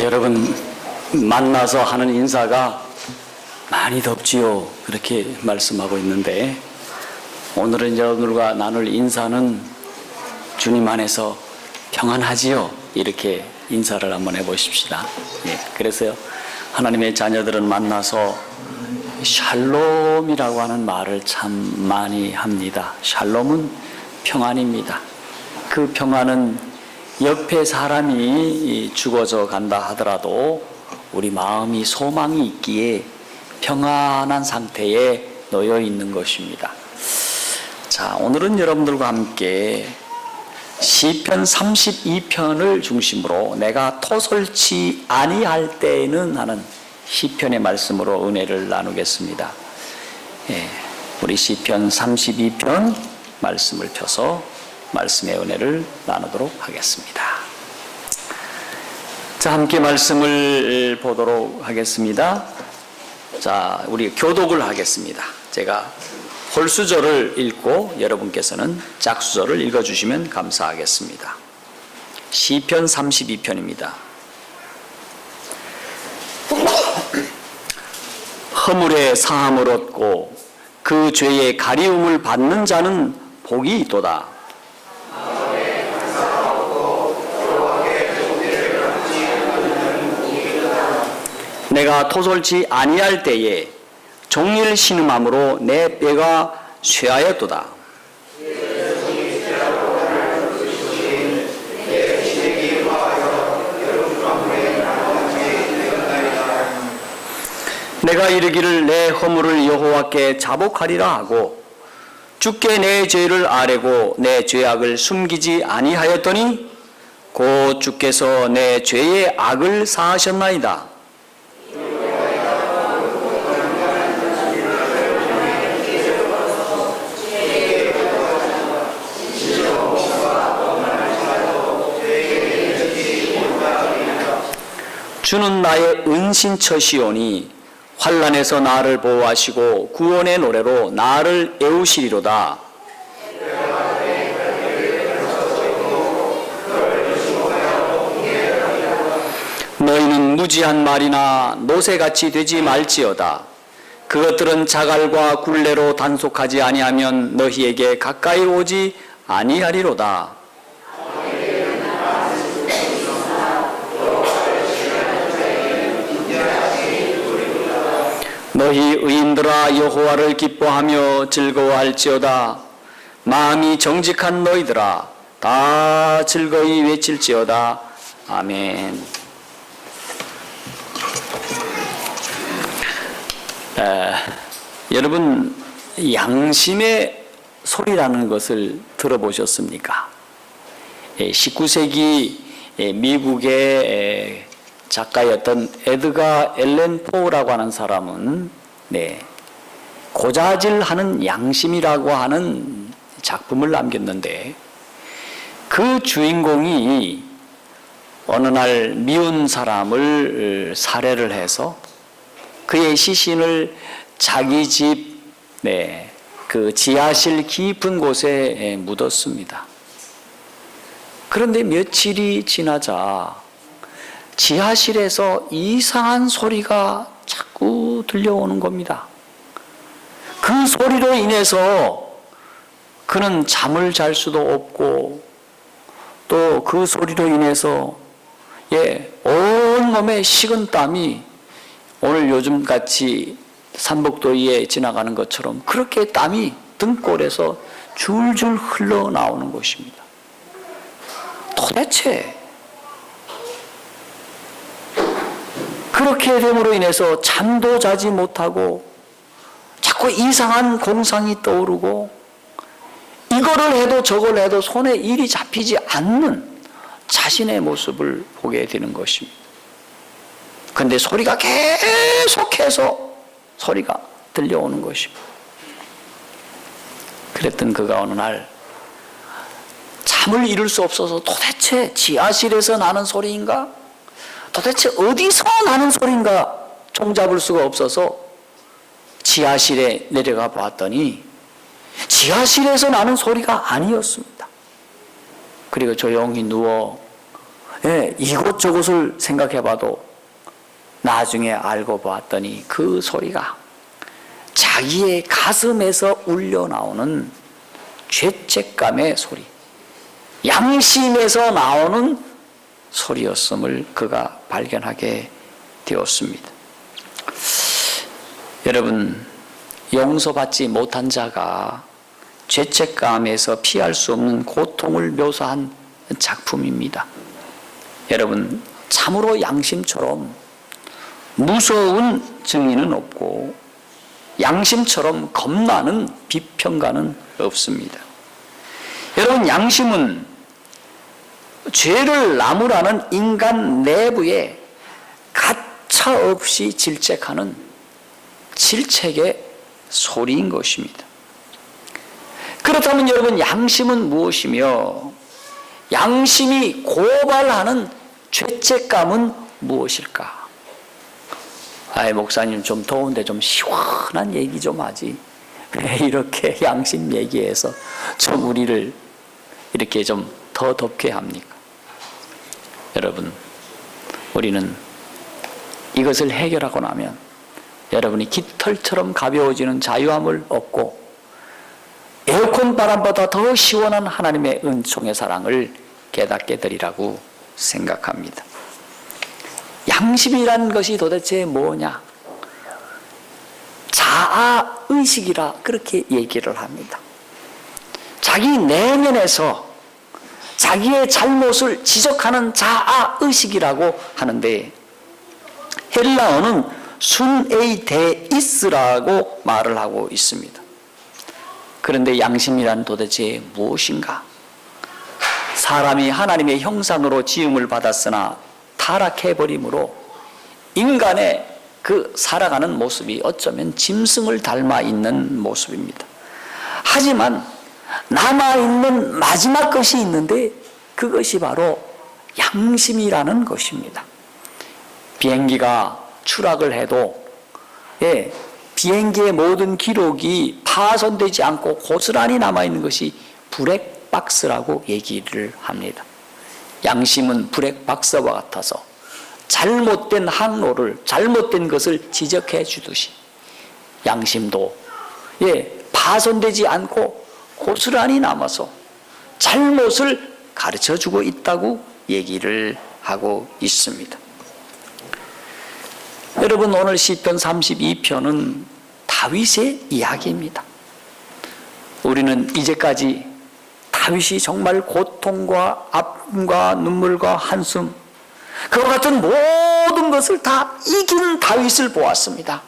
여러분, 만나서 하는 인사가 많이 덥지요, 그렇게 말씀하고 있는데, 오늘은 여러분들과 나눌 인사는 주님 안에서 평안하지요, 이렇게 인사를 한번 해보십시다. 그래서 하나님의 자녀들은 만나서 샬롬이라고 하는 말을 참 많이 합니다. 샬롬은 평안입니다. 그 평안은 옆에 사람이 죽어져 간다 하더라도 우리 마음이 소망이 있기에 평안한 상태에 놓여 있는 것입니다. 자, 오늘은 여러분들과 함께 시편 32편을 중심으로 내가 토설치 아니할 때에는 하는 시편의 말씀으로 은혜를 나누겠습니다. 우리 시편 32편 말씀을 펴서 말씀의 은혜를 나누도록 하겠습니다. 자, 함께 말씀을 보도록 하겠습니다. 자, 우리 교독을 하겠습니다. 제가 홀수절을 읽고 여러분께서는 짝수절을 읽어주시면 감사하겠습니다. 시편 32편입니다. 허물의 사함을 얻고 그 죄의 가리움을 받는 자는 복이 있도다. 내가 토설치 아니할 때에 종일 신음함으로 내 뼈가 쇠하였도다. 내가 이르기를 내 허물을 여호와께 자복하리라 하고 주께 내 죄를 아뢰고 내 죄악을 숨기지 아니하였더니 곧 주께서 내 죄의 악을 사하셨나이다. 주는 나의 은신처시오니 환난에서 나를 보호하시고 구원의 노래로 나를 애우시리로다. 너희는 무지한 말이나 노새같이 되지 말지어다. 그것들은 자갈과 굴레로 단속하지 아니하면 너희에게 가까이 오지 아니하리로다. 너희 의인들아 여호와를 기뻐하며 즐거워할지어다. 마음이 정직한 너희들아 다 즐거이 외칠지어다. 아멘. 여러분, 양심의 소리라는 것을 들어보셨습니까? 19세기 미국의 작가였던 에드가 앨런 포라고 하는 사람은 고자질하는 양심이라고 하는 작품을 남겼는데, 그 주인공이 어느 날 미운 사람을 살해를 해서 그의 시신을 자기 집 그 지하실 깊은 곳에 묻었습니다. 그런데 며칠이 지나자 지하실에서 이상한 소리가 자꾸 들려오는 겁니다. 그 소리로 인해서 그는 잠을 잘 수도 없고, 또 그 소리로 인해서 온몸에 식은 땀이 오늘 요즘같이 산복도위에 지나가는 것처럼 그렇게 땀이 등골에서 줄줄 흘러나오는 것입니다. 도대체 그렇게 됨으로 인해서 잠도 자지 못하고 자꾸 이상한 공상이 떠오르고, 이거를 해도 저걸 해도 손에 일이 잡히지 않는 자신의 모습을 보게 되는 것입니다. 그런데 소리가 계속해서 소리가 들려오는 것입니다. 그랬던 그가 어느 날 잠을 이룰 수 없어서 도대체 지하실에서 나는 소리인가? 도대체 어디서 나는 소리인가? 종잡을 수가 없어서 지하실에 내려가 보았더니 지하실에서 나는 소리가 아니었습니다. 그리고 조용히 누워 이곳저곳을 생각해봐도 나중에 알고 봤더니 그 소리가 자기의 가슴에서 울려 나오는 죄책감의 소리, 양심에서 나오는 소리였음을 그가 발견하게 되었습니다. 여러분, 용서받지 못한 자가 죄책감에서 피할 수 없는 고통을 묘사한 작품입니다. 여러분, 참으로 양심처럼 무서운 증인은 없고 양심처럼 겁나는 비평가는 없습니다. 여러분, 양심은 죄를 나무라는 인간 내부에 가차없이 질책하는 질책의 소리인 것입니다. 그렇다면 여러분, 양심은 무엇이며 양심이 고발하는 죄책감은 무엇일까? 목사님 좀 더운데 좀 시원한 얘기 좀 하지. 왜 이렇게 양심 얘기해서 좀 우리를 이렇게 좀 더 덥게 합니까? 여러분, 우리는 이것을 해결하고 나면 여러분이 깃털처럼 가벼워지는 자유함을 얻고 에어컨 바람보다 더 시원한 하나님의 은총의 사랑을 깨닫게 되리라고 생각합니다. 양심이라는 것이 도대체 뭐냐? 자아의식이라 그렇게 얘기를 합니다. 자기 내면에서 자기의 잘못을 지적하는 자아의식이라고 하는데, 헬라어는 순에이데이스라고 말을 하고 있습니다. 그런데 양심이란 도대체 무엇인가? 사람이 하나님의 형상으로 지음을 받았으나 타락해버림으로 인간의 그 살아가는 모습이 어쩌면 짐승을 닮아 있는 모습입니다. 하지만 남아있는 마지막 것이 있는데 그것이 바로 양심이라는 것입니다. 비행기가 추락을 해도 비행기의 모든 기록이 파손되지 않고 고스란히 남아있는 것이 브렉박스라고 얘기를 합니다. 양심은 브렉박스와 같아서 잘못된 항로를, 잘못된 것을 지적해 주듯이 양심도 파손되지 않고 고스란히 남아서 잘못을 가르쳐 주고 있다고 얘기를 하고 있습니다. 여러분, 오늘 시편 32편은 다윗의 이야기입니다. 우리는 이제까지 다윗이 정말 고통과 아픔과 눈물과 한숨, 그와 같은 모든 것을 다 이긴 다윗을 보았습니다.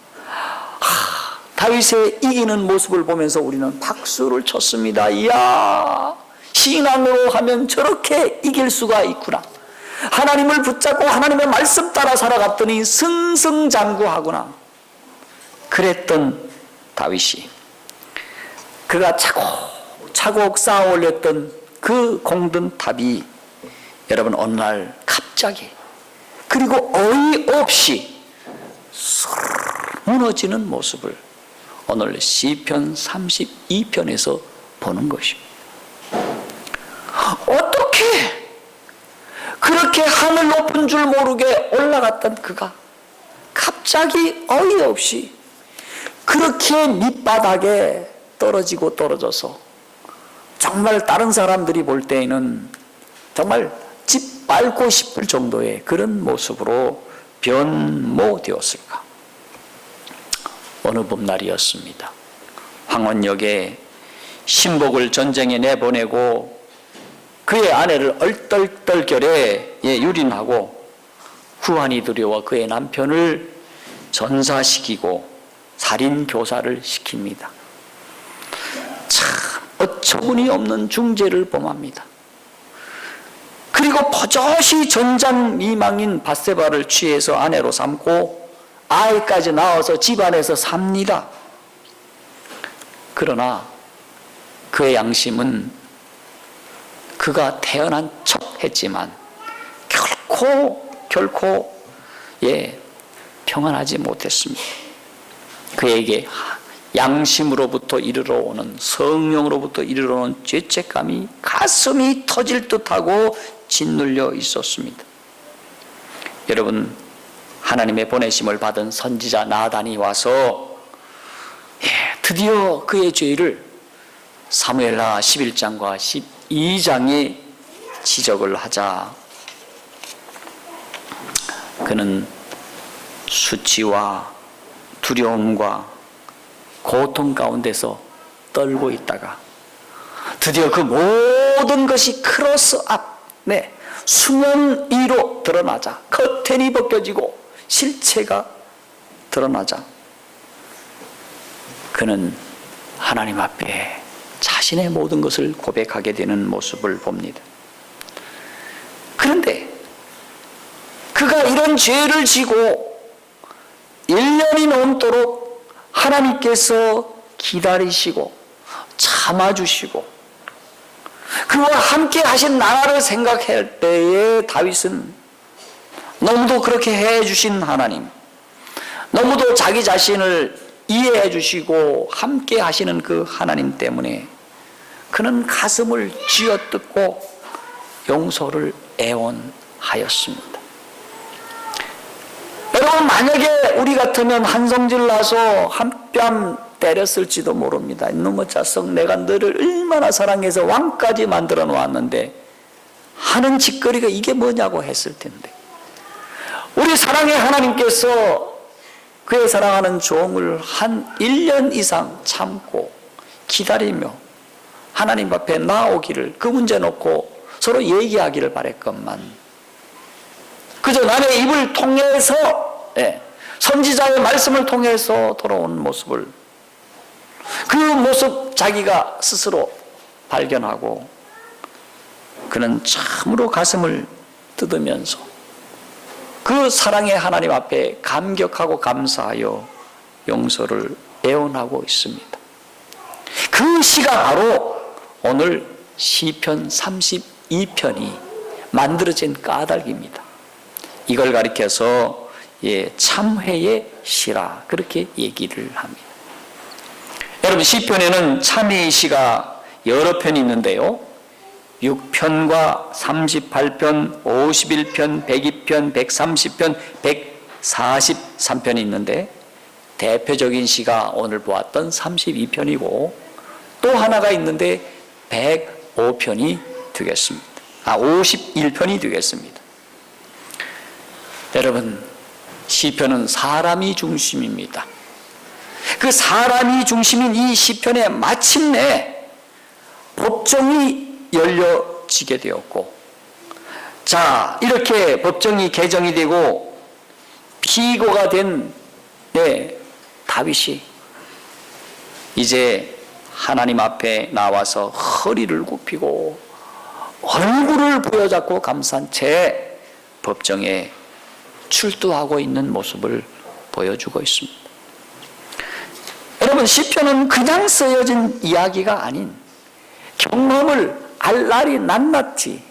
다윗의 이기는 모습을 보면서 우리는 박수를 쳤습니다. 이야, 신앙으로 하면 저렇게 이길 수가 있구나. 하나님을 붙잡고 하나님의 말씀 따라 살아갔더니 승승장구하구나. 그랬던 다윗이, 그가 차곡차곡 쌓아 올렸던 그 공든 탑이 여러분 어느 날 갑자기, 그리고 어이없이 무너지는 모습을 오늘 시편 32편에서 보는 것입니다. 어떻게 그렇게 하늘 높은 줄 모르게 올라갔던 그가 갑자기 어이없이 그렇게 밑바닥에 떨어져서 정말 다른 사람들이 볼 때에는 정말 짓밟고 싶을 정도의 그런 모습으로 변모되었을까? 어느 봄날이었습니다. 황혼역에 신복을 전쟁에 내보내고 그의 아내를 얼떨떨결에 유린하고 후한이 두려워 그의 남편을 전사시키고 살인교사를 시킵니다. 참 어처구니 없는 중죄를 범합니다. 그리고 버젓이 전장미망인 밧세바를 취해서 아내로 삼고 아이까지 낳아서 집안에서 삽니다. 그러나 그의 양심은 그가 태어난 척 했지만 결코 평안하지 못했습니다. 그에게 양심으로부터 이르러오는, 성령으로부터 이르러오는 죄책감이 가슴이 터질 듯하고 짓눌려 있었습니다. 여러분, 하나님의 보내심을 받은 선지자 나단이 와서 드디어 그의 죄를 사무엘하 11장과 12장에 지적을 하자 그는 수치와 두려움과 고통 가운데서 떨고 있다가 드디어 그 모든 것이 크로스업, 수면 위로 드러나자, 커튼이 벗겨지고 실체가 드러나자 그는 하나님 앞에 자신의 모든 것을 고백하게 되는 모습을 봅니다. 그런데 그가 이런 죄를 지고 1년이 넘도록 하나님께서 기다리시고 참아주시고 그와 함께 하신 나라를 생각할 때에 다윗은 너무도 그렇게 해주신 하나님, 너무도 자기 자신을 이해해 주시고 함께 하시는 그 하나님 때문에 그는 가슴을 쥐어뜯고 용서를 애원하였습니다. 여러분, 만약에 우리 같으면 한성질 나서 한 뺨 때렸을지도 모릅니다. 이놈의 자석, 내가 너를 얼마나 사랑해서 왕까지 만들어 놓았는데 하는 짓거리가 이게 뭐냐고 했을 텐데, 우리 사랑의 하나님께서 그의 사랑하는 종을 한 1년 이상 참고 기다리며 하나님 앞에 나오기를, 그 문제 놓고 서로 얘기하기를 바랬건만 그저 남의 입을 통해서, 선지자의 말씀을 통해서 돌아온 모습을, 그 모습 자기가 스스로 발견하고 그는 참으로 가슴을 뜯으면서 그 사랑의 하나님 앞에 감격하고 감사하여 용서를 애원하고 있습니다. 그 시가 바로 오늘 시편 32편이 만들어진 까닭입니다. 이걸 가리켜서 참회의 시라 그렇게 얘기를 합니다. 여러분, 시편에는 참회의 시가 여러 편이 있는데요, 6편과 38편, 51편, 102편, 130편, 143편이 있는데 대표적인 시가 오늘 보았던 32편이고 또 하나가 있는데 105편이 되겠습니다. 51편이 되겠습니다. 여러분, 시편은 사람이 중심입니다. 그 사람이 중심인 이 시편에 마침내 법정이 열려지게 되었고, 자, 이렇게 법정이 개정이 되고 피고가 된 다윗이 이제 하나님 앞에 나와서 허리를 굽히고 얼굴을 부여잡고 감싼 채 법정에 출두하고 있는 모습을 보여주고 있습니다. 여러분, 시편은 그냥 쓰여진 이야기가 아닌 경험을 알날이 낱낱이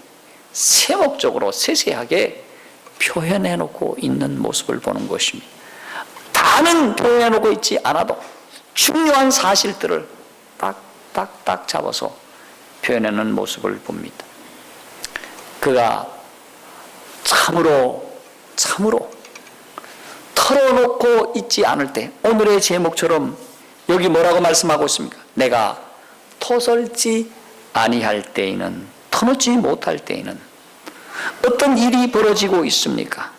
세목적으로 세세하게 표현해놓고 있는 모습을 보는 것입니다. 다는 표현해놓고 있지 않아도 중요한 사실들을 딱딱딱 잡아서 표현하는 모습을 봅니다. 그가 참으로 털어놓고 있지 않을 때, 오늘의 제목처럼 여기 뭐라고 말씀하고 있습니까? 내가 토설지 아니할 때에는, 터놓지 못할 때에는 어떤 일이 벌어지고 있습니까?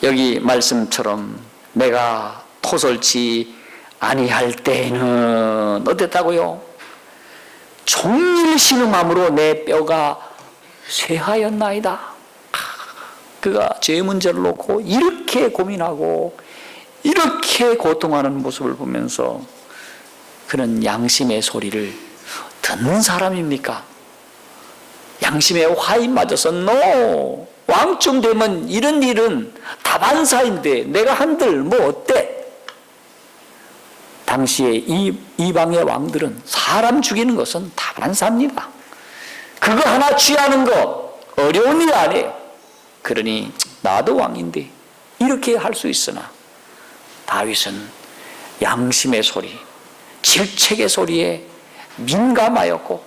여기 말씀처럼 내가 토설지 아니할 때에는 어땠다고요? 종일 신음함으로 내 뼈가 쇠하였나이다. 그가 죄 문제를 놓고 이렇게 고민하고 이렇게 고통하는 모습을 보면서 그는 양심의 소리를 듣는 사람입니까? 양심의 화인 맞아서 no, 왕쯤 되면 이런 일은 다반사인데 내가 한들 뭐 어때? 당시에 이방의 왕들은 사람 죽이는 것은 다반사입니다. 그거 하나 취하는 거 어려운 일 아니에요. 그러니 나도 왕인데 이렇게 할 수 있으나 다윗은 양심의 소리, 질책의 소리에 민감하였고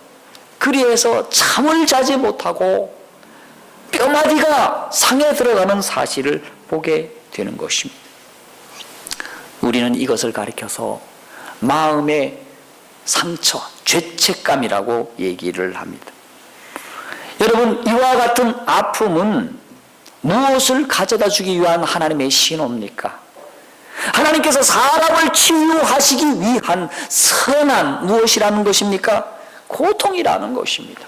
그리해서 잠을 자지 못하고 뼈마디가 상에 들어가는 사실을 보게 되는 것입니다. 우리는 이것을 가리켜서 마음의 상처, 죄책감이라고 얘기를 합니다. 여러분, 이와 같은 아픔은 무엇을 가져다 주기 위한 하나님의 신호입니까? 하나님께서 사람을 치유하시기 위한 선한 무엇이라는 것입니까? 고통이라는 것입니다.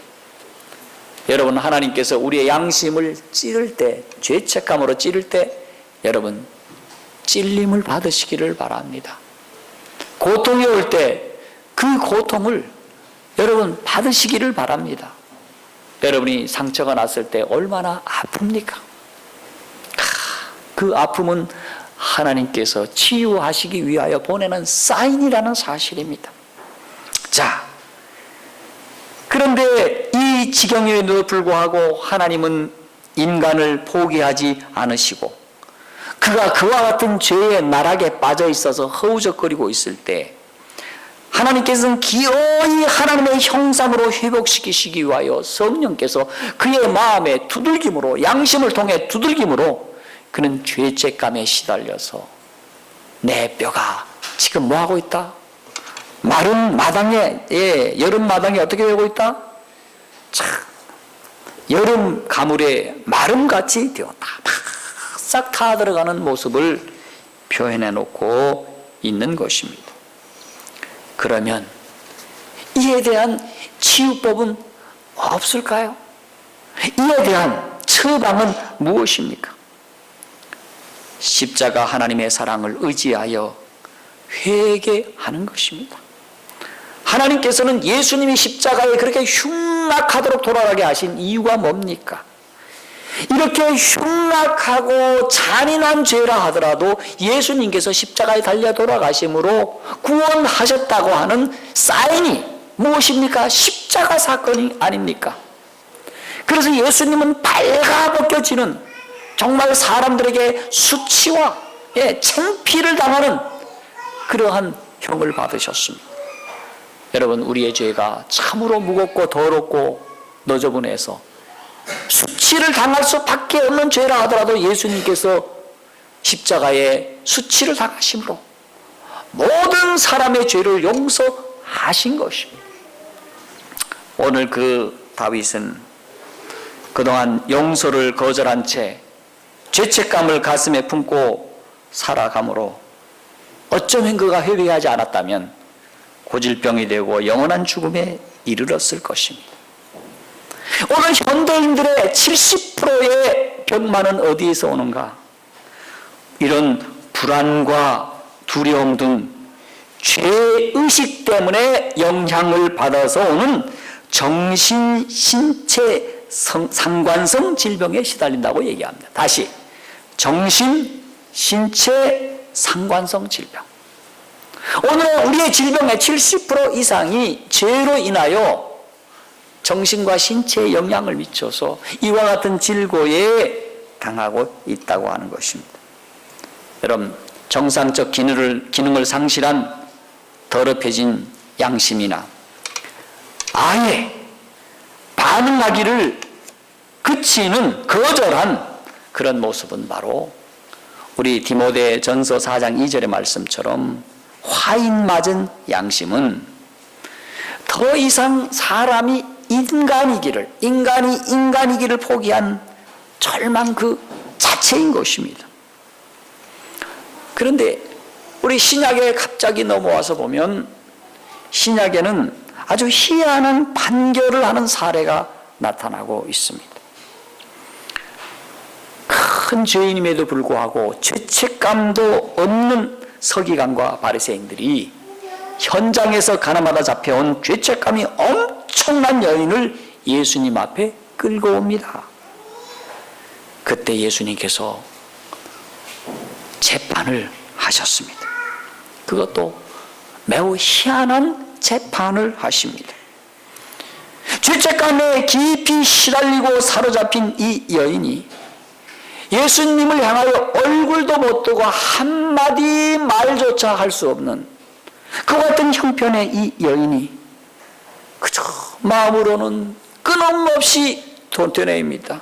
여러분, 하나님께서 우리의 양심을 찌를 때, 죄책감으로 찌를 때 여러분 찔림을 받으시기를 바랍니다. 고통이 올 때 그 고통을 여러분 받으시기를 바랍니다. 여러분이 상처가 났을 때 얼마나 아픕니까? 그 아픔은 하나님께서 치유하시기 위하여 보내는 사인이라는 사실입니다. 자, 그런데 이 지경에도 불구하고 하나님은 인간을 포기하지 않으시고 그가 그와 같은 죄의 나락에 빠져 있어서 허우적거리고 있을 때 하나님께서는 기어이 하나님의 형상으로 회복시키시기 위하여 성령께서 그의 마음에 두들김으로, 양심을 통해 두들김으로 그는 죄책감에 시달려서 내 뼈가 지금 뭐하고 있다? 마른 마당에, 여름 마당에 어떻게 되고 있다? 참, 여름 가물에 마름같이 되었다. 싹 타 들어가는 모습을 표현해 놓고 있는 것입니다. 그러면 이에 대한 치유법은 없을까요? 이에 대한 처방은 무엇입니까? 십자가 하나님의 사랑을 의지하여 회개하는 것입니다. 하나님께서는 예수님이 십자가에 그렇게 흉악하도록 돌아가게 하신 이유가 뭡니까? 이렇게 흉악하고 잔인한 죄라 하더라도 예수님께서 십자가에 달려 돌아가심으로 구원하셨다고 하는 사인이 무엇입니까? 십자가 사건이 아닙니까? 그래서 예수님은 발가벗겨지는 정말 사람들에게 수치와 창피를 당하는 그러한 형을 받으셨습니다. 여러분, 우리의 죄가 참으로 무겁고 더럽고 너저분해서 수치를 당할 수밖에 없는 죄라 하더라도 예수님께서 십자가에 수치를 당하심으로 모든 사람의 죄를 용서하신 것입니다. 오늘 그 다윗은 그동안 용서를 거절한 채 죄책감을 가슴에 품고 살아가므로 어쩌면 그가 회개하지 않았다면 고질병이 되고 영원한 죽음에 이르렀을 것입니다. 오늘 현대인들의 70%의 병만은 어디에서 오는가? 이런 불안과 두려움 등 죄의식 때문에 영향을 받아서 오는 정신, 신체, 상관성 질병에 시달린다고 얘기합니다. 다시, 정신, 신체, 상관성 질병. 오늘 우리의 질병의 70% 이상이 죄로 인하여 정신과 신체에 영향을 미쳐서 이와 같은 질고에 당하고 있다고 하는 것입니다. 여러분, 정상적 기능을 상실한 더럽혀진 양심이나 아예 반응하기를 그치는 거절한 그런 모습은 바로 우리 디모데 전서 4장 2절의 말씀처럼 화인 맞은 양심은 더 이상 사람이 인간이 인간이기를 포기한 절망 그 자체인 것입니다. 그런데 우리 신약에 갑자기 넘어와서 보면 신약에는 아주 희한한 판결을 하는 사례가 나타나고 있습니다. 큰 죄인임에도 불구하고 죄책감도 없는 서기관과 바리새인들이 현장에서 가나마다 잡혀온 죄책감이 엄청난 여인을 예수님 앞에 끌고 옵니다. 그때 예수님께서 재판을 하셨습니다. 그것도 매우 희한한 재판을 하십니다. 죄책감에 깊이 시달리고 사로잡힌 이 여인이 예수님을 향하여 얼굴도 못 뜨고 한마디 말조차 할 수 없는 그 같은 형편의 이 여인이 그저 마음으로는 끊임없이 되뇌입니다.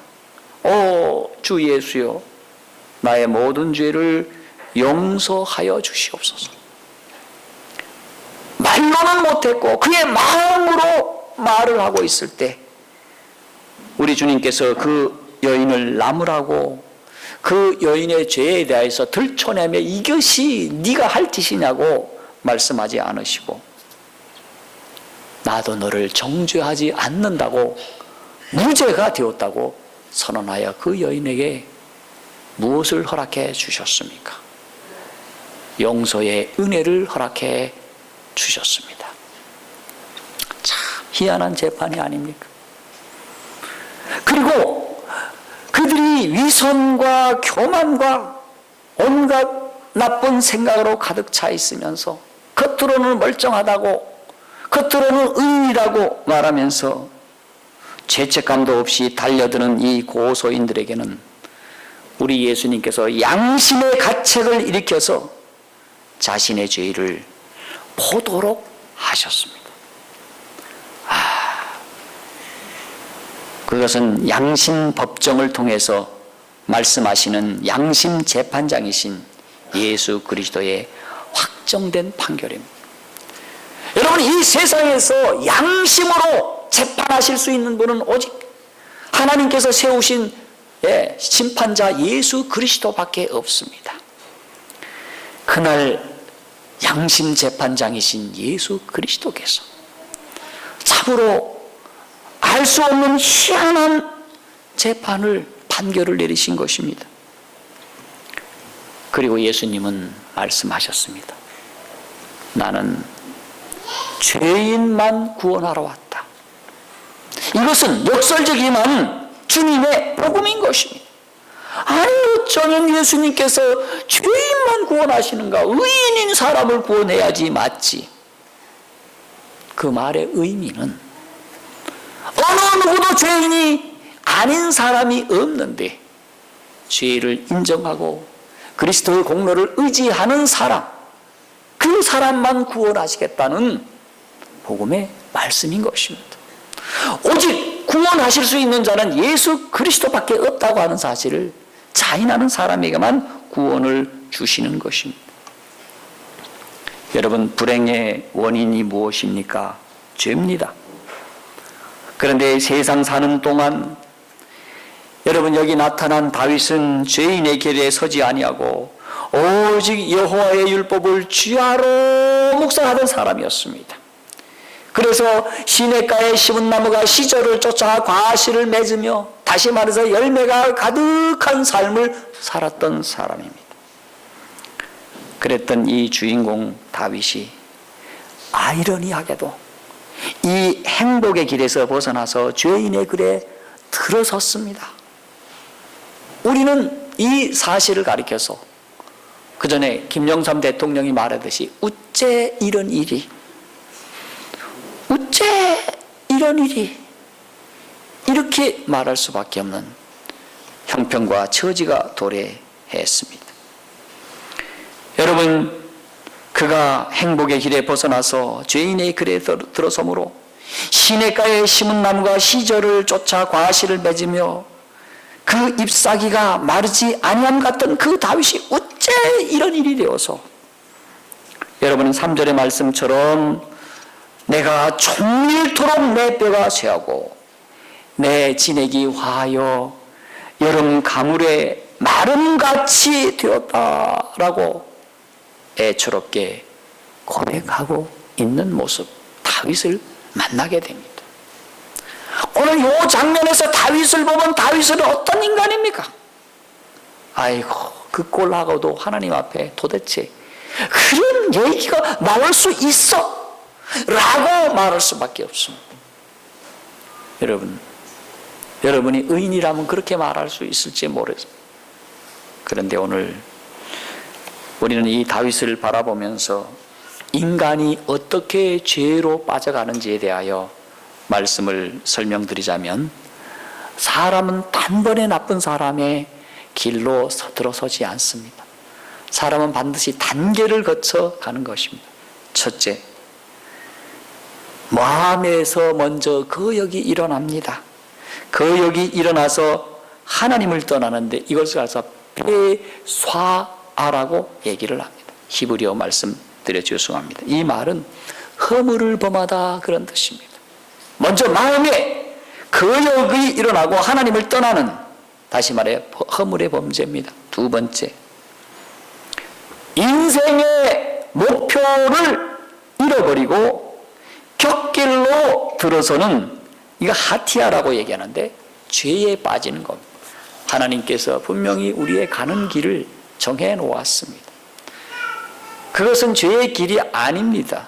오 주 예수여, 나의 모든 죄를 용서하여 주시옵소서. 말로는 못했고 그의 마음으로 말을 하고 있을 때 우리 주님께서 그 여인을 나무라고 그 여인의 죄에 대해서 들춰내며 이것이 네가 할 짓이냐고 말씀하지 않으시고, 나도 너를 정죄하지 않는다고 무죄가 되었다고 선언하여 그 여인에게 무엇을 허락해 주셨습니까? 용서의 은혜를 허락해 주셨습니다. 참 희한한 재판이 아닙니까? 그리고 그들이 위선과 교만과 온갖 나쁜 생각으로 가득 차 있으면서 겉으로는 멀쩡하다고, 겉으로는 의인이라고 말하면서 죄책감도 없이 달려드는 이 고소인들에게는 우리 예수님께서 양심의 가책을 일으켜서 자신의 죄를 보도록 하셨습니다. 그것은 양심 법정을 통해서 말씀하시는 양심 재판장이신 예수 그리스도의 확정된 판결입니다. 여러분, 이 세상에서 양심으로 재판하실 수 있는 분은 오직 하나님께서 세우신 심판자 예수 그리스도밖에 없습니다. 그날 양심 재판장이신 예수 그리스도께서 참으로 알 수 없는 희한한 재판을, 판결을 내리신 것입니다. 그리고 예수님은 말씀하셨습니다. 나는 죄인만 구원하러 왔다. 이것은 역설적이지만 주님의 복음인 것입니다. 아니 어쩌면 예수님께서 죄인만 구원하시는가? 의인인 사람을 구원해야지 맞지. 그 말의 의미는 어느 누구도 죄인이 아닌 사람이 없는데 죄를 인정하고 그리스도의 공로를 의지하는 사람, 그 사람만 구원하시겠다는 복음의 말씀인 것입니다. 오직 구원하실 수 있는 자는 예수 그리스도밖에 없다고 하는 사실을 자인하는 사람에게만 구원을 주시는 것입니다. 여러분, 불행의 원인이 무엇입니까? 죄입니다. 그런데 세상 사는 동안 여러분, 여기 나타난 다윗은 죄인의 길에 서지 아니하고 오직 여호와의 율법을 쥐하로 묵상하던 사람이었습니다. 그래서 시냇가에 심은 나무가 시절을 쫓아 과실을 맺으며, 다시 말해서 열매가 가득한 삶을 살았던 사람입니다. 그랬던 이 주인공 다윗이 아이러니하게도 이 행복의 길에서 벗어나서 죄인의 길에 들어섰습니다. 우리는 이 사실을 가리켜서 그 전에 김영삼 대통령이 말하듯이 어째 이런 일이, 어째 이런 일이, 이렇게 말할 수밖에 없는 형편과 처지가 도래했습니다. 여러분, 그가 행복의 길에 벗어나서 죄인의 길에 들어서므로 시냇가에 심은 나무가 시절을 쫓아 과실을 맺으며 그 잎사귀가 마르지 아니함 같던 그 다윗이 어째 이런 일이 되어서, 여러분은 3절의 말씀처럼 내가 종일토록 내 뼈가 쇠하고 내 진액이 화하여 여름 가물에 마름같이 되었다라고 애처롭게 고백하고 있는 모습, 다윗을 만나게 됩니다. 오늘 이 장면에서 다윗을 보면 다윗은 어떤 인간입니까? 아이고, 그 꼴하고도 하나님 앞에 도대체 그런 얘기가 나올 수 있어? 라고 말할 수밖에 없습니다. 여러분이 의인이라면 그렇게 말할 수 있을지 모르겠습니다. 그런데 오늘 우리는 이 다윗을 바라보면서 인간이 어떻게 죄로 빠져가는지에 대하여 말씀을 설명드리자면, 사람은 단번에 나쁜 사람의 길로 들어서지 않습니다. 사람은 반드시 단계를 거쳐 가는 것입니다. 첫째, 마음에서 먼저 거역이 일어납니다. 거역이 일어나서 하나님을 떠나는데 이것을 가서 페쏴아라고 얘기를 합니다. 히브리어 말씀드려 죄송합니다. 이 말은 허물을 범하다 그런 뜻입니다. 먼저 마음에 거역이 일어나고 하나님을 떠나는, 다시 말해 허물의 범죄입니다. 두 번째, 인생의 목표를 잃어버리고 곁길로 들어서는, 이거 하티아라고 얘기하는데 죄에 빠지는 겁니다. 하나님께서 분명히 우리의 가는 길을 정해 놓았습니다. 그것은 죄의 길이 아닙니다.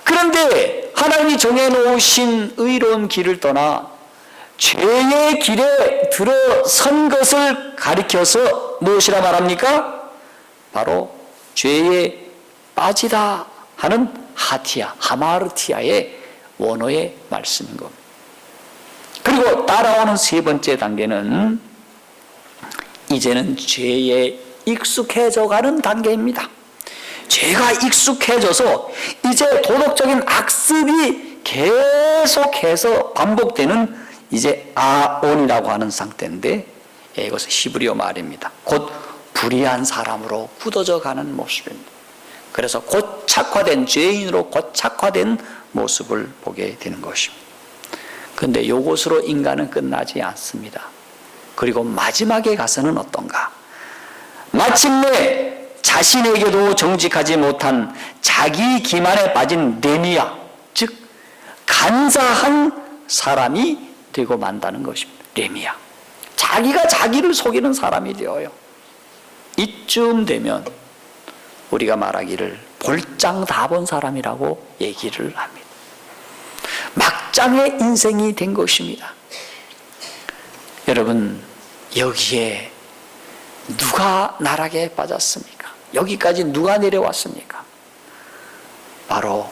그런데 하나님이 정해 놓으신 의로운 길을 떠나 죄의 길에 들어선 것을 가리켜서 무엇이라 말합니까? 바로 죄에 빠지다 하는 하티아, 하마르티아의 원어의 말씀인 겁니다. 그리고 따라오는 세 번째 단계는 이제는 죄에 익숙해져 가는 단계입니다. 죄가 익숙해져서 이제 도덕적인 악습이 계속해서 반복되는 이제 아온이라고 하는 상태인데, 이것은 히브리어 말입니다. 곧 불의한 사람으로 굳어져 가는 모습입니다. 그래서 곧 착화된 죄인으로 곧 착화된 모습을 보게 되는 것입니다. 그런데 이것으로 인간은 끝나지 않습니다. 그리고 마지막에 가서는 어떤가? 마침내 자신에게도 정직하지 못한 자기 기만에 빠진 레미야, 즉 간사한 사람이 되고 만다는 것입니다. 레미야, 자기가 자기를 속이는 사람이 되어요. 이쯤 되면 우리가 말하기를 볼장 다 본 사람이라고 얘기를 합니다. 막장의 인생이 된 것입니다. 여러분, 여기에 누가 나락에 빠졌습니까? 여기까지 누가 내려왔습니까? 바로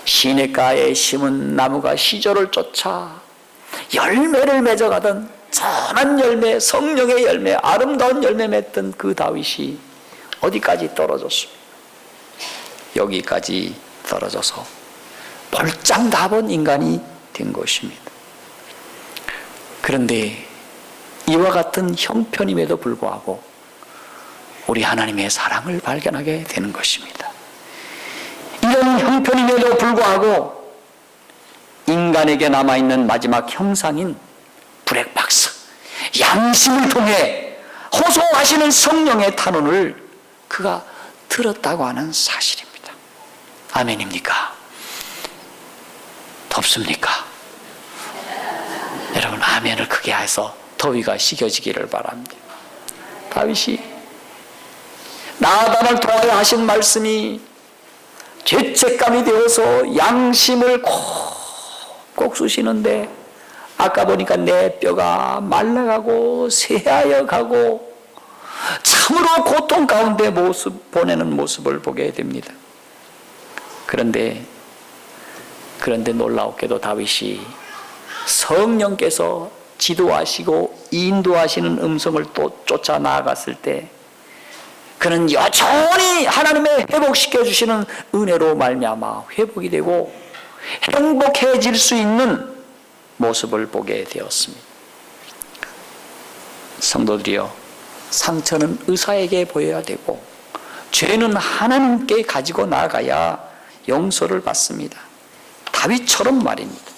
시냇가에 심은 나무가 시절을 쫓아 열매를 맺어가던 선한 열매, 성령의 열매, 아름다운 열매 맺던 그 다윗이 어디까지 떨어졌습니까? 여기까지 떨어져서 볼장 다 본 인간이 된 것입니다. 그런데 이와 같은 형편임에도 불구하고 우리 하나님의 사랑을 발견하게 되는 것입니다. 이런 형편임에도 불구하고 인간에게 남아있는 마지막 형상인 블랙박스, 양심을 통해 호소하시는 성령의 탄원을 그가 들었다고 하는 사실입니다. 아멘입니까? 덥습니까? 여러분, 아멘을 크게 해서 더위가 식혀지기를 바랍니다. 다윗이 나단을 통하여 하신 말씀이 죄책감이 되어서 양심을 콕콕 쑤시는데, 아까 보니까 내 뼈가 말라가고 쇠하여 가고 참으로 고통 가운데 보내는 모습을 보게 됩니다. 그런데 놀라웠게도 다윗이 성령께서 지도하시고 인도하시는 음성을 또 쫓아 나아갔을 때 그는 여전히 하나님의 회복시켜 주시는 은혜로 말미암아 회복이 되고 행복해질 수 있는 모습을 보게 되었습니다. 성도들이여, 상처는 의사에게 보여야 되고 죄는 하나님께 가지고 나아가야 용서를 받습니다. 다윗처럼 말입니다.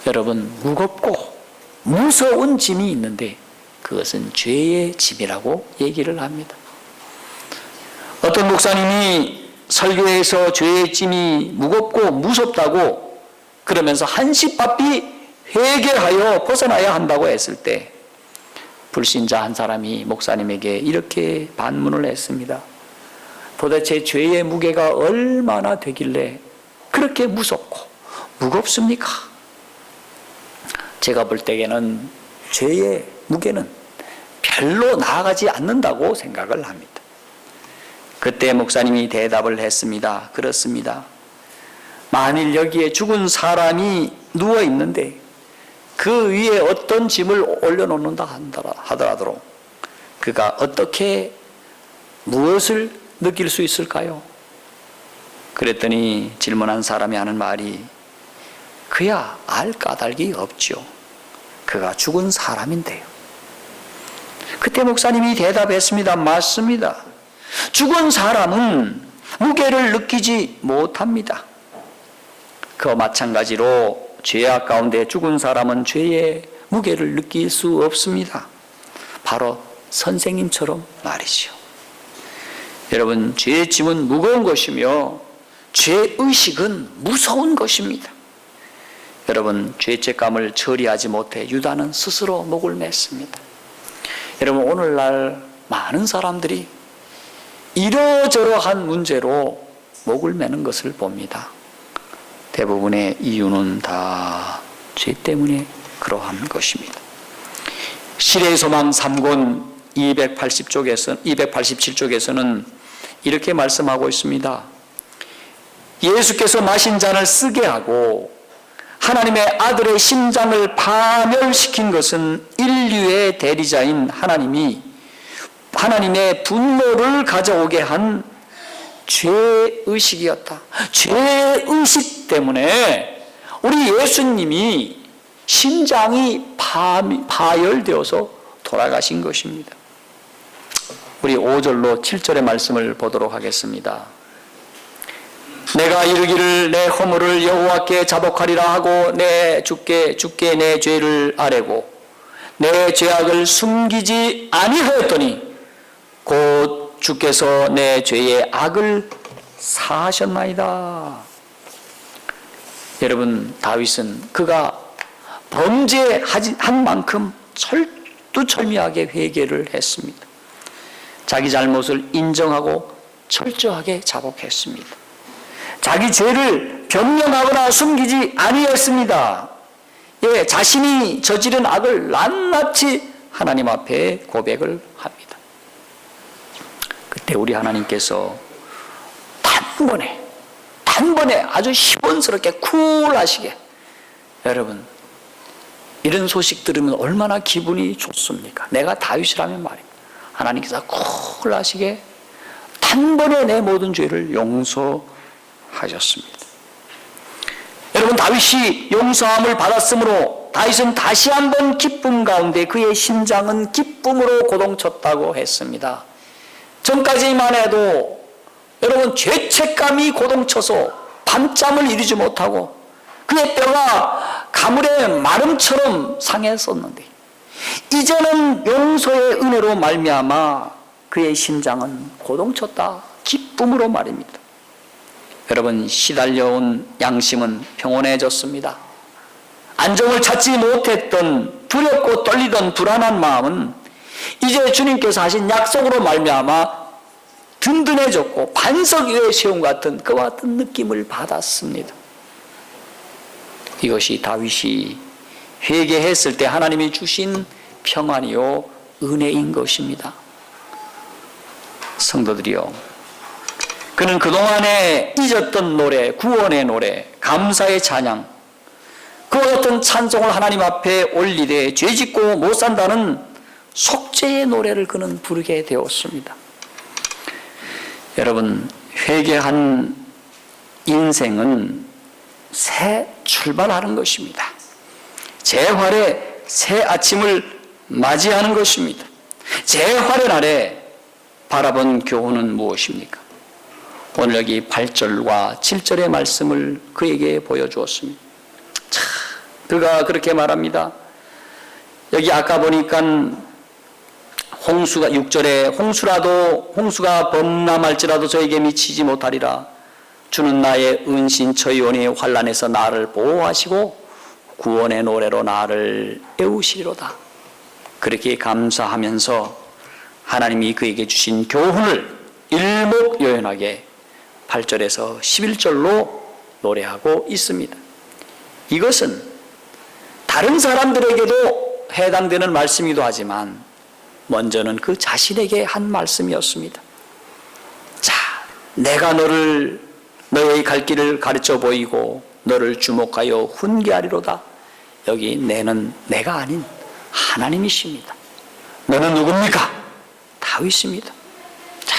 여러분, 무겁고 무서운 짐이 있는데 그것은 죄의 짐이라고 얘기를 합니다. 어떤 목사님이 설교에서 죄의 짐이 무겁고 무섭다고 그러면서 한시바삐 회개하여 벗어나야 한다고 했을 때 불신자 한 사람이 목사님에게 이렇게 반문을 했습니다. 도대체 죄의 무게가 얼마나 되길래 그렇게 무섭고 무겁습니까? 제가 볼 때에는 죄의 무게는 별로 나아가지 않는다고 생각을 합니다. 그때 목사님이 대답을 했습니다. 그렇습니다. 만일 여기에 죽은 사람이 누워 있는데 그 위에 어떤 짐을 올려놓는다 하더라도 그가 어떻게 무엇을 느낄 수 있을까요? 그랬더니 질문한 사람이 하는 말이 그야 알 까닭이 없죠. 그가 죽은 사람인데요. 그때 목사님이 대답했습니다. 맞습니다. 죽은 사람은 무게를 느끼지 못합니다. 그와 마찬가지로 죄악 가운데 죽은 사람은 죄의 무게를 느낄 수 없습니다. 바로 선생님처럼 말이죠. 여러분, 죄의 짐은 무거운 것이며 죄의식은 무서운 것입니다. 여러분, 죄책감을 처리하지 못해 유다는 스스로 목을 맸습니다. 여러분, 오늘날 많은 사람들이 이러저러한 문제로 목을 매는 것을 봅니다. 대부분의 이유는 다 죄 때문에 그러한 것입니다. 시대의 소망 3권 287쪽에서는 이렇게 말씀하고 있습니다. 예수께서 마신 잔을 쓰게 하고 하나님의 아들의 심장을 파멸시킨 것은 인류의 대리자인 하나님이 하나님의 분노를 가져오게 한 죄의식이었다. 죄의식 때문에 우리 예수님이 심장이 파열되어서 돌아가신 것입니다. 우리 5절로 7절의 말씀을 보도록 하겠습니다. 내가 이르기를 내 허물을 여호와께 자복하리라 하고 주께 내 죄를 아뢰고 내 죄악을 숨기지 아니하였더니 곧 주께서 내 죄의 악을 사하셨나이다. 여러분, 다윗은 그가 범죄한 만큼 철두철미하게 회개를 했습니다. 자기 잘못을 인정하고 철저하게 자복했습니다. 자기 죄를 변명하거나 숨기지 아니했습니다. 자신이 저지른 악을 낱낱이 하나님 앞에 고백을 합니다. 그때 우리 하나님께서 단번에 아주 시원스럽게 쿨하시게, 여러분, 이런 소식 들으면 얼마나 기분이 좋습니까? 내가 다윗이라면 말입니다. 하나님께서 쿨하시게 단번에 내 모든 죄를 용서하셨습니다. 여러분, 다윗이 용서함을 받았으므로 다윗은 다시 한번 기쁨 가운데 그의 심장은 기쁨으로 고동쳤다고 했습니다. 전까지만 해도 여러분, 죄책감이 고동쳐서 밤잠을 이루지 못하고 그의 뼈가 가물의 마름처럼 상했었는데 이제는 용서의 은혜로 말미암아 그의 심장은 고동쳤다. 기쁨으로 말입니다. 여러분, 시달려온 양심은 평온해졌습니다. 안정을 찾지 못했던 두렵고 떨리던 불안한 마음은 이제 주님께서 하신 약속으로 말미암아 든든해졌고 반석 위에 세운 같은 그와 같은 느낌을 받았습니다. 이것이 다윗이 회개했을 때 하나님이 주신 평안이요 은혜인 것입니다. 성도들이요, 그는 그동안에 잊었던 노래, 구원의 노래, 감사의 찬양, 그와 같은 찬송을 하나님 앞에 올리되 죄짓고 못 산다는 속죄의 노래를 그는 부르게 되었습니다. 여러분, 회개한 인생은 새 출발하는 것입니다. 재활의 새 아침을 맞이하는 것입니다. 재활의 날에 바라본 교훈은 무엇입니까? 오늘 여기 8절과 7절의 말씀을 그에게 보여주었습니다. 그가 그렇게 말합니다. 여기 아까 보니까 홍수가 6절에 홍수가 범람할지라도 저에게 미치지 못하리라. 주는 나의 은신 처이오니 환난에서 나를 보호하시고 구원의 노래로 나를 애우시리로다. 그렇게 감사하면서 하나님이 그에게 주신 교훈을 일목요연하게 8절에서 11절로 노래하고 있습니다. 이것은 다른 사람들에게도 해당되는 말씀이기도 하지만 먼저는 그 자신에게 한 말씀이었습니다. 자, 내가 너의 갈 길을 가르쳐 보이고 너를 주목하여 훈계하리로다. 여기 내는 내가 아닌 하나님이십니다. 너는 누굽니까? 다윗입니다. 자,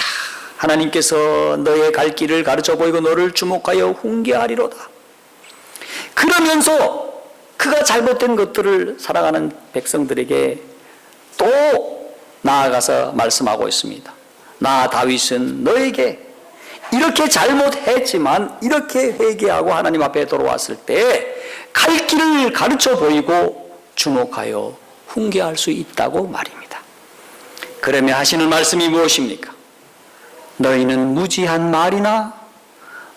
하나님께서 너의 갈 길을 가르쳐 보이고 너를 주목하여 훈계하리로다. 그러면서 그가 잘못된 것들을 살아가는 백성들에게 또 나아가서 말씀하고 있습니다. 나 다윗은 너에게 이렇게 잘못했지만 이렇게 회개하고 하나님 앞에 돌아왔을 때 갈 길을 가르쳐 보이고 주목하여 훈계할 수 있다고 말입니다. 그러면 하시는 말씀이 무엇입니까? 너희는 무지한 말이나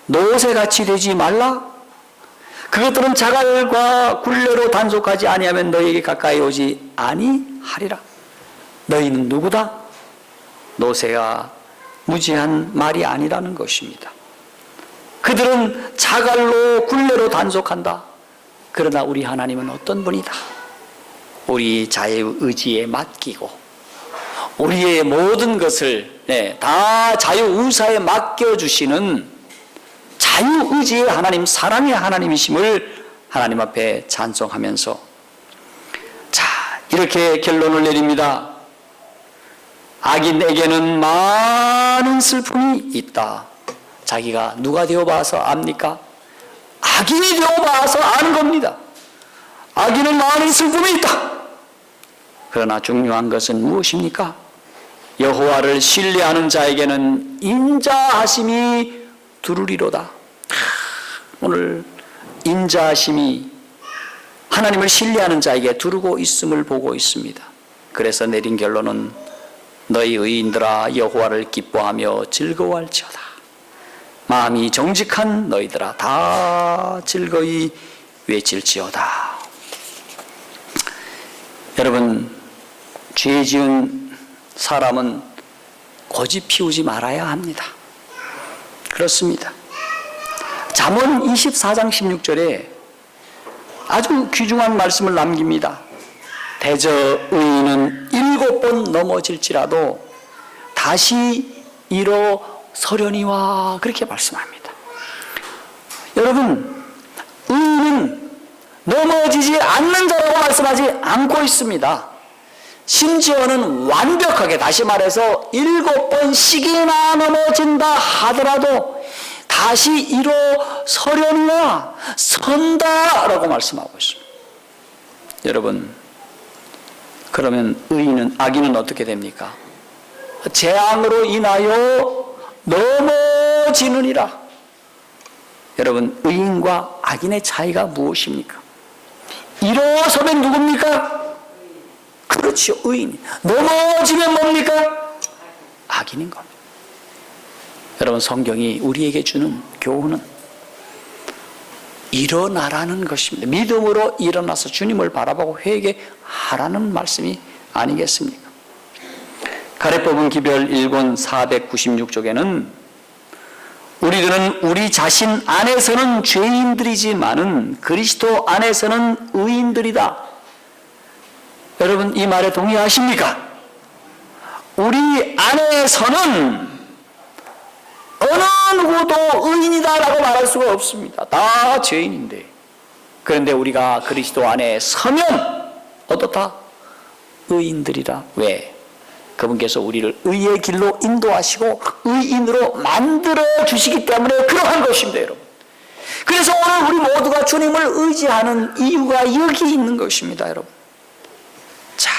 노새같이 되지 말라. 그것들은 자갈과 굴레로 단속하지 아니하면 너희에게 가까이 오지 아니하리라. 너희는 누구다? 노새가 무지한 말이 아니라는 것입니다. 그들은 자갈로 굴레로 단속한다. 그러나 우리 하나님은 어떤 분이다? 우리 자유의지에 맡기고 우리의 모든 것을 다 자유의사에 맡겨주시는 자유의지의 하나님, 사랑의 하나님이심을 하나님 앞에 찬송하면서 자, 이렇게 결론을 내립니다. 악인에게는 많은 슬픔이 있다. 자기가 누가 되어봐서 압니까? 악인이 되어봐서 아는 겁니다. 악인은 많은 슬픔이 있다. 그러나 중요한 것은 무엇입니까? 여호와를 신뢰하는 자에게는 인자하심이 두루리로다. 오늘 인자하심이 하나님을 신뢰하는 자에게 두르고 있음을 보고 있습니다. 그래서 내린 결론은 너희 의인들아 여호와를 기뻐하며 즐거워할지어다. 마음이 정직한 너희들아 다 즐거이 외칠지어다. 여러분, 죄 지은 사람은 고집 피우지 말아야 합니다. 그렇습니다. 잠언 24장 16절에 아주 귀중한 말씀을 남깁니다. 대저 의인은 7번 넘어질지라도 다시 일어서려니와 그렇게 말씀합니다. 여러분, 의인은 넘어지지 않는 자라고 말씀하지 않고 있습니다. 심지어는 완벽하게, 다시 말해서 7번씩이나 넘어진다 하더라도 다시 일어서려니와 선다라고 말씀하고 있습니다. 여러분, 그러면 악인은 어떻게 됩니까? 재앙으로 인하여 넘어지느니라. 여러분, 의인과 악인의 차이가 무엇입니까? 일어서면 누굽니까? 그렇죠, 의인. 넘어지면 뭡니까? 악인인 겁니다. 여러분, 성경이 우리에게 주는 교훈은 일어나라는 것입니다. 믿음으로 일어나서 주님을 바라보고 회개하라는 말씀이 아니겠습니까? 가래법은 기별 1권 496쪽에는 우리들은 우리 자신 안에서는 죄인들이지만은 그리스도 안에서는 의인들이다. 여러분, 이 말에 동의하십니까? 우리 안에서는 어느 누구도 의인이다라고 말할 수가 없습니다. 다 죄인인데. 그런데 우리가 그리스도 안에 서면 어떻다? 의인들이라. 왜? 그분께서 우리를 의의 길로 인도하시고 의인으로 만들어 주시기 때문에 그러한 것입니다, 여러분. 그래서 오늘 우리 모두가 주님을 의지하는 이유가 여기 있는 것입니다, 여러분. 자,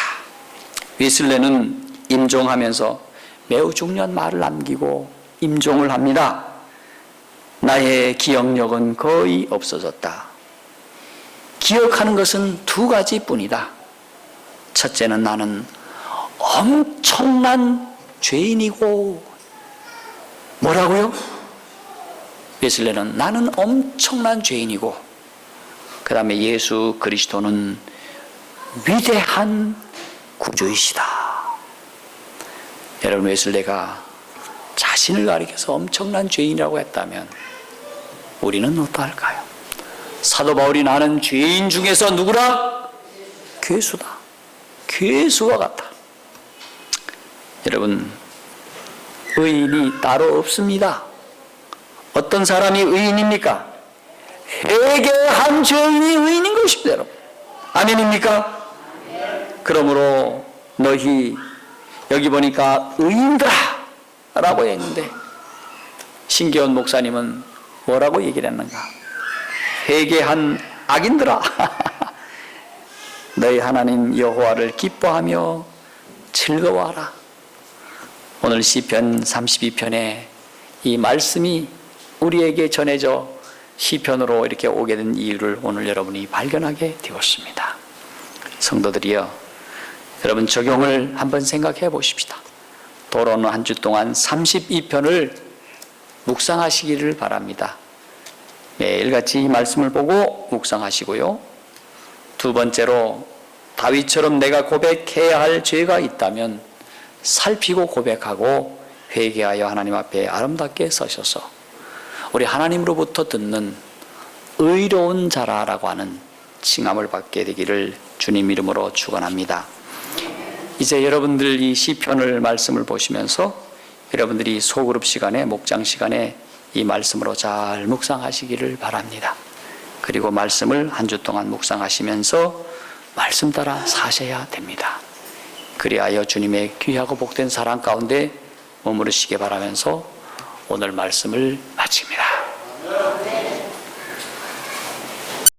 웨슬레는 임종하면서 매우 중요한 말을 남기고 임종을 합니다. 나의 기억력은 거의 없어졌다. 기억하는 것은 2가지 뿐이다. 첫째는 나는 엄청난 죄인이고, 뭐라고요? 웨슬레는 나는 엄청난 죄인이고, 그 다음에 예수 그리스도는 위대한 구주이시다. 여러분, 웨슬레가 자신을 가리켜서 엄청난 죄인이라고 했다면 우리는 어떠할까요? 사도 바울이 나는 죄인 중에서 누구라? 괴수다. 괴수와 같다. 여러분, 의인이 따로 없습니다. 어떤 사람이 의인입니까? 회개한 죄인이 의인인 것입니다, 여러분. 아멘입니까? 그러므로 너희, 여기 보니까 의인들아 라고 했는데 신기원 목사님은 뭐라고 얘기를 했는가? 회개한 악인들아, 너희 하나님 여호와를 기뻐하며 즐거워하라. 오늘 시편 32편에 이 말씀이 우리에게 전해져 시편으로 이렇게 오게 된 이유를 오늘 여러분이 발견하게 되었습니다. 성도들이여, 여러분 적용을 한번 생각해 보십시다. 돌아오는 한 주 동안 32편을 묵상하시기를 바랍니다. 매일같이 이 말씀을 보고 묵상하시고요. 두 번째로, 다윗처럼 내가 고백해야 할 죄가 있다면 살피고 고백하고 회개하여 하나님 앞에 아름답게 서셔서 우리 하나님으로부터 듣는 의로운 자라라고 하는 칭함을 받게 되기를 주님 이름으로 축원합니다. 이제 여러분들 이 시편을 말씀을 보시면서 여러분들이 소그룹 시간에, 목장 시간에 이 말씀으로 잘 묵상하시기를 바랍니다. 그리고 말씀을 한 주 동안 묵상하시면서 말씀 따라 사셔야 됩니다. 그리하여 주님의 귀하고 복된 사랑 가운데 머무르시기 바라면서 오늘 말씀을 마칩니다.